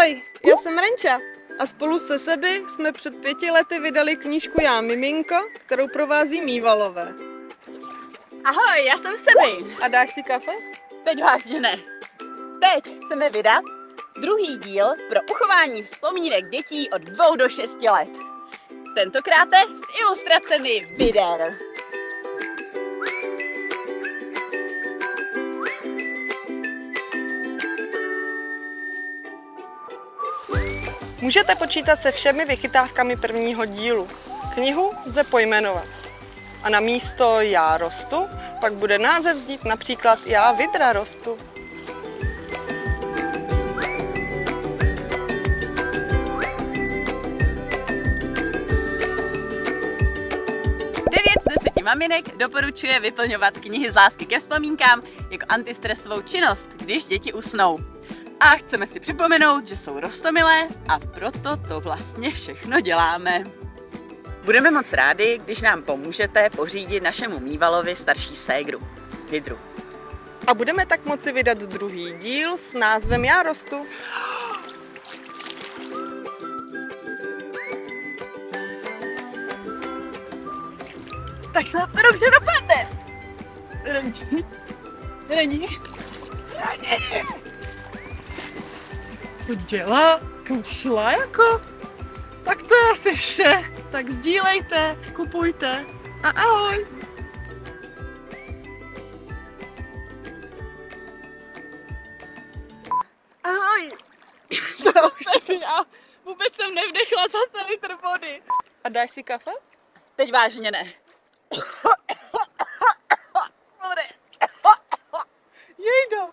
Ahoj, já jsem Renča a spolu se Sebi jsme před 5 lety vydali knížku Já miminko, kterou provází Mývalové. Ahoj, já jsem Sebi. A dáš si kafe? Teď vážně ne. Teď chceme vydat druhý díl pro uchování vzpomínek dětí od 2 do 6 let. Tentokrát s ilustracemi vider. Můžete počítat se všemi vychytávkami prvního dílu. Knihu lze pojmenovat. A na místo Já rostu pak bude název znít například Já vidra rostu. Z 10 maminek doporučuje vyplňovat knihy z lásky ke vzpomínkám jako antistresovou činnost, když děti usnou. A chceme si připomenout, že jsou roztomilé a proto to vlastně všechno děláme. Budeme moc rádi, když nám pomůžete pořídit našemu Mývalovi starší ségru, Vidru. A budeme tak moci vydat druhý díl s názvem Já rostu. Tak se to dobře dopadne. Není. Co dělá? Kam šla jako? Tak to je asi vše. Tak sdílejte, kupujte a ahoj. Ahoj. Já vůbec jsem nevdechla zase litr vody. A dáš si kafe? Teď vážně ne. Jejda.